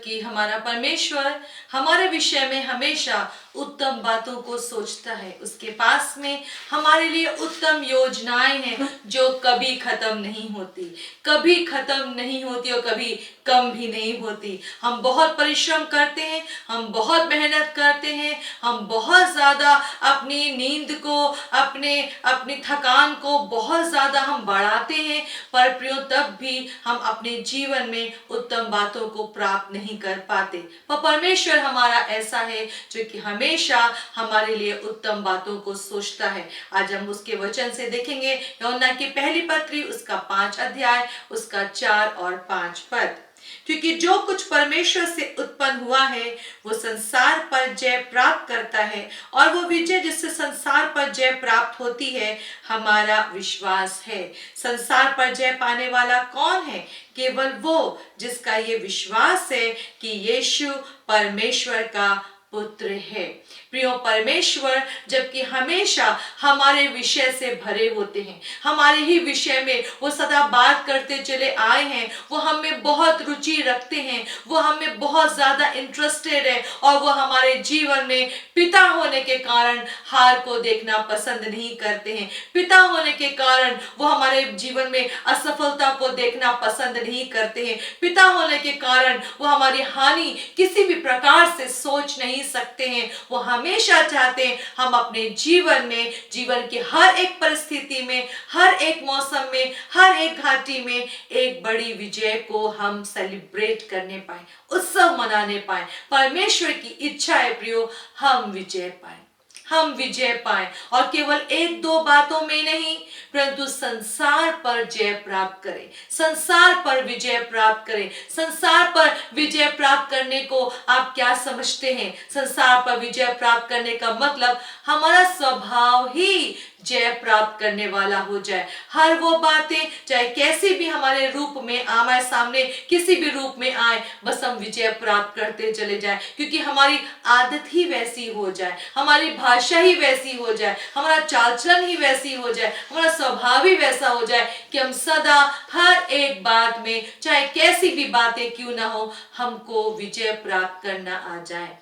जबकि हमारा परमेश्वर हमारे विषय में हमेशा उत्तम बातों को सोचता है। उसके पास में हमारे लिए उत्तम योजनाएं हैं जो कभी खत्म नहीं होती, कभी खत्म नहीं होती और कभी कम भी नहीं होती। हम बहुत परिश्रम करते हैं, हम बहुत मेहनत करते हैं, हम बहुत ज्यादा अपनी नींद को, अपनी थकान को बहुत ज्यादा हम बढ़ाते हैं, पर प्रियो तब भी हम अपने जीवन में उत्तम बातों को प्राप्त नहीं कर पाते। पर परमेश्वर हमारा ऐसा है जो कि हमेशा हमारे लिए उत्तम बातों को सोचता है। आज हम उसके वचन से देखेंगे यूहन्ना की पहली पत्री उसका 5 अध्याय उसका 4 और 5 पद। क्योंकि जो कुछ परमेश्वर से उत्पन्न हुआ है वो संसार पर जय प्राप्त करता है, और वो विजय जिससे संसार पर जय प्राप्त होती है हमारा विश्वास है। संसार पर जय पाने वाला कौन है? केवल वो जिसका ये विश्वास है कि यीशु परमेश्वर का पुत्र है। प्रियो, परमेश्वर जबकि हमेशा हमारे विषय से भरे होते हैं, हमारे ही विषय में वो सदा बात करते चले आए हैं, वो हमें बहुत रुचि रखते हैं, वो हमें बहुत ज्यादा इंटरेस्टेड है, और वो हमारे जीवन में पिता होने के कारण हार को देखना पसंद नहीं करते हैं। पिता होने के कारण वो हमारे जीवन में असफलता को देखना पसंद नहीं करते हैं। पिता होने के कारण वो हमारी हानि किसी भी प्रकार से सोच नहीं सकते हैं। वो हमेशा चाहते हैं हम अपने जीवन में, जीवन की हर एक परिस्थिति में, हर एक मौसम में, हर एक घाटी में एक बड़ी विजय को हम सेलिब्रेट करने पाए, उत्सव मनाने पाए। परमेश्वर की इच्छा है प्रियो, हम विजय पाए, हम विजय पाए, और केवल एक दो बातों में नहीं, परंतु संसार पर जय प्राप्त करें, संसार पर विजय प्राप्त करें। संसार पर विजय प्राप्त करने को आप क्या समझते हैं? संसार पर विजय प्राप्त करने का मतलब हमारा स्वभाव ही जय प्राप्त करने वाला हो जाए। हर वो बातें चाहे कैसी भी हमारे रूप में हमारे सामने किसी भी रूप में आए, बस हम विजय प्राप्त करते चले जाए, क्योंकि हमारी आदत ही वैसी हो जाए, हमारी भाषा ही वैसी हो जाए, हमारा चाल चलन ही वैसी हो जाए, हमारा स्वभाव ही वैसा हो जाए कि हम सदा हर एक बात में, चाहे कैसी भी बातें क्यों ना हो, हमको विजय प्राप्त करना आ जाए।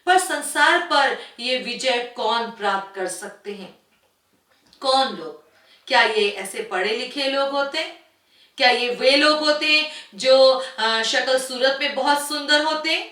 पर संसार पर ये विजय कौन प्राप्त कर सकते हैं? कौन लोग? क्या ये ऐसे पढ़े लिखे लोग होते हैं? क्या ये वे लोग होते हैं जो शक्ल सूरत में बहुत सुंदर होते हैं?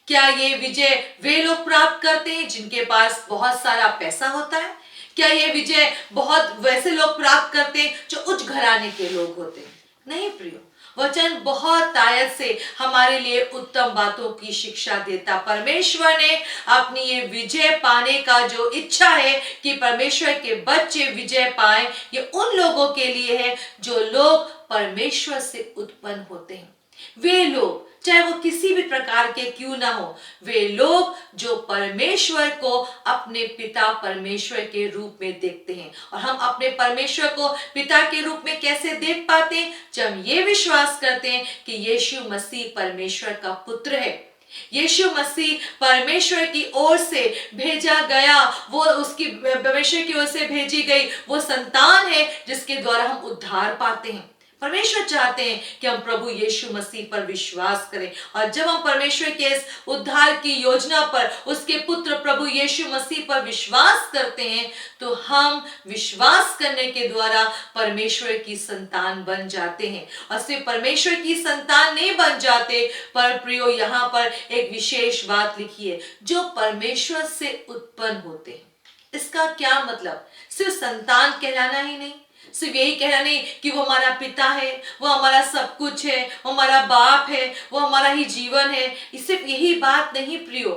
क्या ये विजय वे लोग प्राप्त करते हैं जिनके पास बहुत सारा पैसा होता है? क्या ये विजय बहुत वैसे लोग प्राप्त करते हैं जो उच्च घराने के लोग होते हैं? नहीं प्रियो, वचन बहुत तायत से हमारे लिए उत्तम बातों की शिक्षा देता। परमेश्वर ने अपनी ये विजय पाने का जो इच्छा है कि परमेश्वर के बच्चे विजय पाए, ये उन लोगों के लिए है जो लोग परमेश्वर से उत्पन्न होते हैं। वे लोग चाहे वो किसी भी प्रकार के क्यों ना हो, वे लोग जो परमेश्वर को अपने पिता परमेश्वर के रूप में देखते हैं। और हम अपने परमेश्वर को पिता के रूप में कैसे देख पाते हैं? जब हम ये विश्वास करते हैं कि यीशु मसीह परमेश्वर का पुत्र है, यीशु मसीह परमेश्वर की ओर से भेजा गया, वो उसकी परमेश्वर की ओर से भेजी गई वो संतान है जिसके द्वारा हम उद्धार पाते हैं। परमेश्वर चाहते हैं कि हम प्रभु यीशु मसीह पर विश्वास करें, और जब हम परमेश्वर के इस उद्धार की योजना पर, उसके पुत्र प्रभु यीशु मसीह पर विश्वास करते हैं, तो हम विश्वास करने के द्वारा परमेश्वर की संतान बन जाते हैं। और सिर्फ परमेश्वर की संतान नहीं बन जाते, पर प्रियो यहाँ पर एक विशेष बात लिखी है, जो परमेश्वर से उत्पन्न होते हैं। इसका क्या मतलब? सिर्फ संतान कहलाना ही नहीं, सिर्फ यही कहना नहीं कि वो हमारा पिता है, वो हमारा सब कुछ है, वो हमारा बाप है, वो हमारा ही जीवन है, सिर्फ यही बात नहीं प्रियो,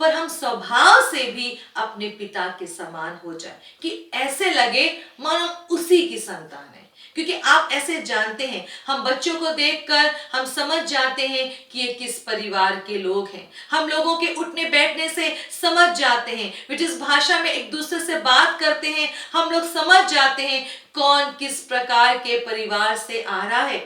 पर हम स्वभाव से भी अपने पिता के समान हो जाए, कि ऐसे लगे मानो उसी की संतान है। क्योंकि आप ऐसे जानते हैं, हम बच्चों को देखकर हम समझ जाते हैं कि ये किस परिवार के लोग हैं। हम लोगों के उठने बैठने से समझ जाते हैं, वे जिस भाषा में एक दूसरे से बात करते हैं, हम लोग समझ जाते हैं कौन किस प्रकार के परिवार से आ रहा है।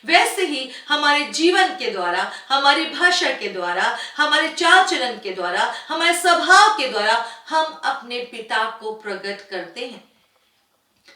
वैसे ही हमारे जीवन के द्वारा, हमारी भाषा के द्वारा, हमारे चाल चलन के द्वारा, हमारे स्वभाव के द्वारा हम अपने पिता को प्रकट करते हैं।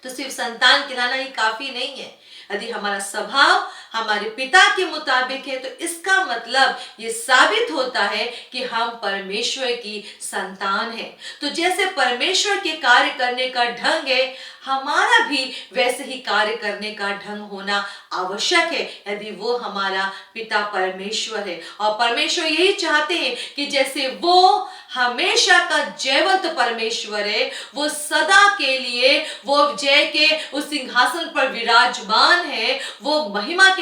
तो सिर्फ संतान कहलाना ही काफी नहीं है। यदि हमारा स्वभाव हमारे पिता के मुताबिक है तो इसका मतलब ये साबित होता है कि हम परमेश्वर की संतान हैं। तो जैसे परमेश्वर के कार्य करने का ढंग है, हमारा भी वैसे ही कार्य करने का ढंग होना आवश्यक है, यदि वो हमारा पिता परमेश्वर है। और परमेश्वर यही चाहते हैं कि जैसे वो हमेशा का जयवंत परमेश्वर है, वो सदा के लिए वो जय के उस सिंहासन पर विराजमान है, वो महिमा के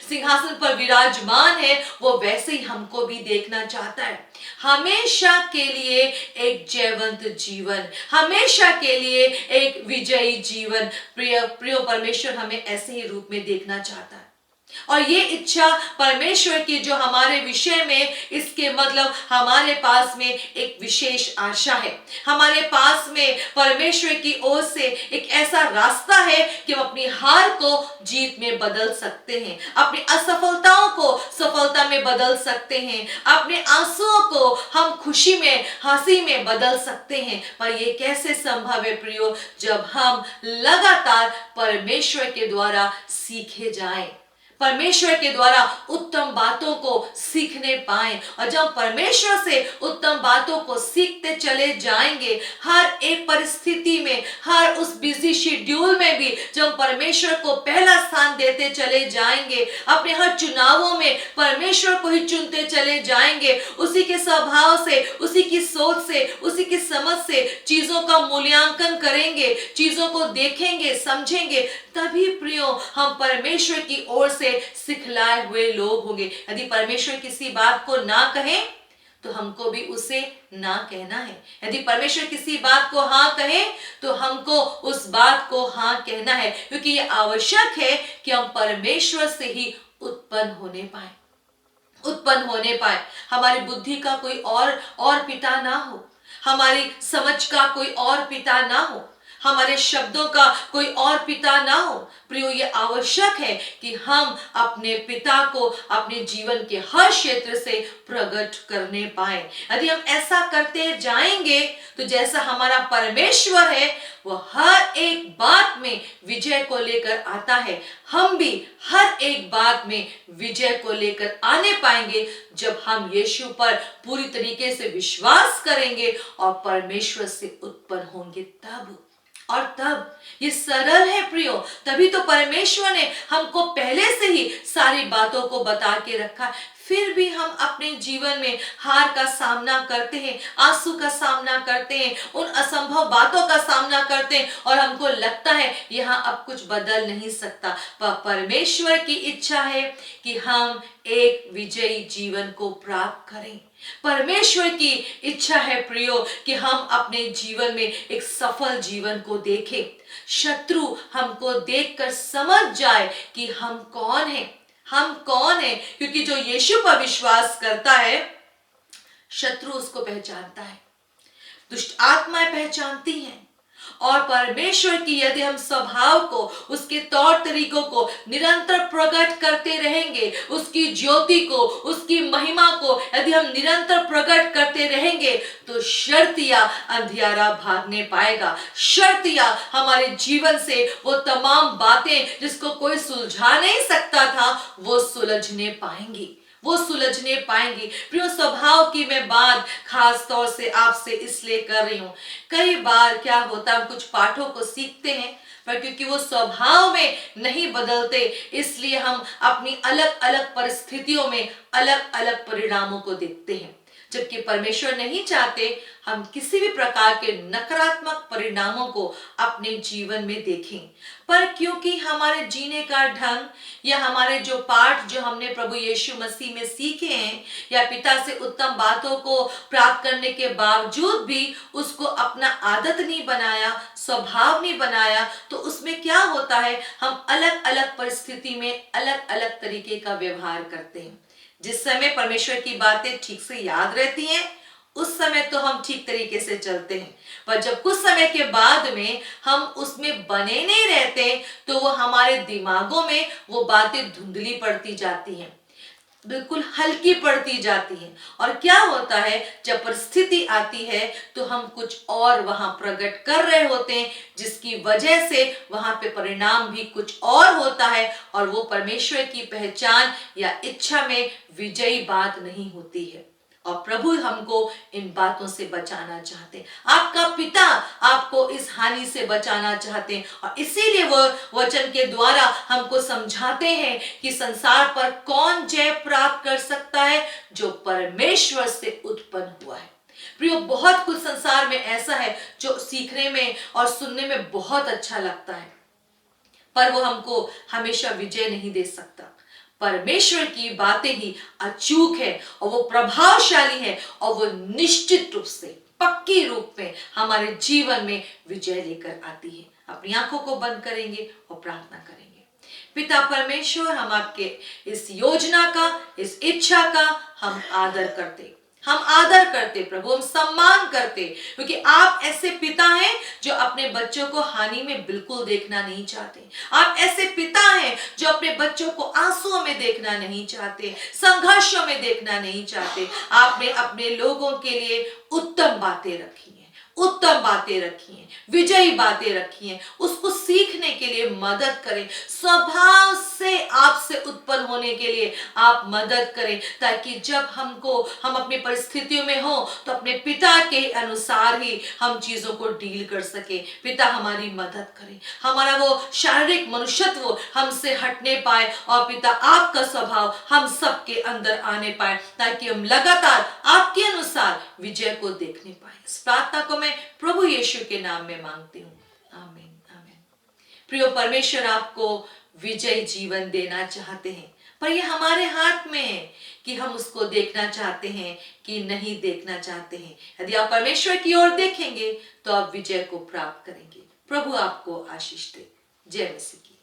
सिंहासन पर विराजमान है, वो वैसे ही हमको भी देखना चाहता है। हमेशा के लिए एक जयवंत जीवन, हमेशा के लिए एक विजयी जीवन प्रिय परमेश्वर हमें ऐसे ही रूप में देखना चाहता है। और ये इच्छा परमेश्वर की जो हमारे विषय में, इसके मतलब हमारे पास में एक विशेष आशा है। हमारे पास में परमेश्वर की ओर से एक ऐसा रास्ता है कि हम अपनी हार को जीत में बदल सकते हैं, अपनी असफलताओं को सफलता में बदल सकते हैं, अपने आंसुओं को हम खुशी में, हंसी में बदल सकते हैं। पर ये कैसे संभव है प्रियो? जब हम लगातार परमेश्वर के द्वारा सीखे जाएं, परमेश्वर के द्वारा उत्तम बातों को सीखने पाएं। और जब परमेश्वर से उत्तम बातों को सीखते चले जाएंगे, हर एक परिस्थिति में, हर उस बिजी शेड्यूल में भी जब परमेश्वर को पहला स्थान देते चले जाएंगे, अपने हर चुनावों में परमेश्वर को ही चुनते चले जाएंगे, उसी के स्वभाव से, उसी की सोच से, उसी की समझ से चीजों का मूल्यांकन करेंगे, चीजों को देखेंगे, समझेंगे, तभी प्रियो हम परमेश्वर की ओर से सिखलाए हुए लोग होंगे। यदि परमेश्वर किसी बात को ना कहे तो हमको भी उसे ना कहना है। यदि परमेश्वर किसी बात को हाँ कहे तो हमको उस बात को हाँ कहना है, क्योंकि ये आवश्यक है कि हम परमेश्वर से ही उत्पन्न होने पाए। हमारी बुद्धि का कोई और पिता ना हो, हमारी समझ का कोई और पिता ना हो, हमारे शब्दों का कोई और पिता ना हो। प्रियो, ये आवश्यक है कि हम अपने पिता को अपने जीवन के हर क्षेत्र से प्रकट करने पाए। यदि हम ऐसा करते जाएंगे तो जैसा हमारा परमेश्वर है वो हर एक बात में विजय को लेकर आता है, हम भी हर एक बात में विजय को लेकर आने पाएंगे जब हम यीशु पर पूरी तरीके से विश्वास करेंगे और परमेश्वर से उत्पन्न होंगे। तब ये सरल है प्रियो, तभी तो परमेश्वर ने हमको पहले से ही सारी बातों को बता के रखा। फिर भी हम अपने जीवन में हार का सामना करते हैं, आंसू का सामना करते हैं, उन असंभव बातों का सामना करते हैं और हमको लगता है यहाँ अब कुछ बदल नहीं सकता। पर परमेश्वर की इच्छा है कि हम एक विजयी जीवन को प्राप्त करें। परमेश्वर की इच्छा है प्रियो कि हम अपने जीवन में एक सफल जीवन को देखें। शत्रु हमको देखकर समझ जाए कि हम कौन हैं, क्योंकि जो यीशु पर विश्वास करता है, शत्रु उसको पहचानता है, दुष्ट आत्माएं पहचानती हैं। और परमेश्वर की यदि हम स्वभाव को, उसके तौर तरीकों को निरंतर प्रकट करते रहेंगे, उसकी ज्योति को, उसकी महिमा को यदि हम निरंतर प्रकट करते रहेंगे तो शर्तिया अंधियारा भागने पाएगा। शर्तिया हमारे जीवन से वो तमाम बातें जिसको कोई सुलझा नहीं सकता था, वो सुलझने पाएंगी। प्रिय, स्वभाव की मैं बात खास तौर से आपसे इसलिए कर रही हूँ। कई बार क्या होता है, हम कुछ पाठों को सीखते हैं पर क्योंकि वो स्वभाव में नहीं बदलते, इसलिए हम अपनी अलग अलग परिस्थितियों में अलग अलग परिणामों को देखते हैं। जबकि परमेश्वर नहीं चाहते हम किसी भी प्रकार के नकारात्मक परिणामों को अपने जीवन में देखें। पर क्योंकि हमारे जीने का ढंग या हमारे जो पाठ जो हमने प्रभु यीशु मसीह में सीखे हैं, या पिता से उत्तम बातों को प्राप्त करने के बावजूद भी उसको अपना आदत नहीं बनाया, स्वभाव नहीं बनाया, तो उसमें क्या होता है, हम अलग अलग परिस्थिति में अलग अलग तरीके का व्यवहार करते हैं। जिस समय परमेश्वर की बातें ठीक से याद रहती हैं उस समय तो हम ठीक तरीके से चलते हैं, पर जब कुछ समय के बाद में हम उसमें बने नहीं रहते तो वो हमारे दिमागों में वो बातें धुंधली पड़ती जाती हैं। बिल्कुल हल्की पड़ती जाती है। और क्या होता है, जब परिस्थिति आती है तो हम कुछ और वहां प्रकट कर रहे होते हैं, जिसकी वजह से वहां पे परिणाम भी कुछ और होता है, और वो परमेश्वर की पहचान या इच्छा में विजयी बात नहीं होती है। और प्रभु हमको इन बातों से बचाना चाहते हैं। आपका पिता आपको इस हानि से बचाना चाहते हैं, और इसीलिए वह वचन के द्वारा हमको समझाते हैं कि संसार पर कौन जय प्राप्त कर सकता है, जो परमेश्वर से उत्पन्न हुआ है। प्रियो, बहुत कुछ संसार में ऐसा है जो सीखने में और सुनने में बहुत अच्छा लगता है, पर वो हमको हमेशा विजय नहीं दे सकता। परमेश्वर की बातें ही अचूक है, और वो प्रभावशाली है, और वो निश्चित रूप से पक्की रूप में हमारे जीवन में विजय लेकर आती है। अपनी आंखों को बंद करेंगे और प्रार्थना करेंगे। पिता परमेश्वर, हम आपके इस योजना का, इस इच्छा का हम आदर करते, हम आदर करते प्रभु, हम सम्मान करते, क्योंकि आप ऐसे पिता हैं जो अपने बच्चों को हानि में बिल्कुल देखना नहीं चाहते। आप ऐसे पिता हैं जो अपने बच्चों को आंसुओं में देखना नहीं चाहते, संघर्षों में देखना नहीं चाहते। आपने अपने लोगों के लिए उत्तम बातें रखी हैं, उत्तम बातें रखी हैं, विजयी बातें रखी हैं। उसको सीखने के लिए मदद करें, स्वभाव से आपसे उत्पन्न होने के लिए आप मदद करें, ताकि जब हम अपनी परिस्थितियों में हो तो अपने पिता के अनुसार ही हम चीजों को डील कर सके। पिता हमारी मदद करें, हमारा वो शारीरिक मनुष्यत्व हमसे हटने पाए, और पिता आपका स्वभाव हम सबके अंदर आने पाए, ताकि हम लगातार आपके अनुसार विजय को देखने पाए। इस प्रार्थना को मैं प्रभु यीशु के नाम में मांगती हूँ, आमीन, आमीन। प्रियो, परमेश्वर आपको विजयी जीवन देना चाहते हैं, पर यह हमारे हाथ में है कि हम उसको देखना चाहते हैं कि नहीं देखना चाहते हैं। यदि आप परमेश्वर की ओर देखेंगे तो आप विजय को प्राप्त करेंगे। प्रभु आपको आशीष दे। जय मसीह की।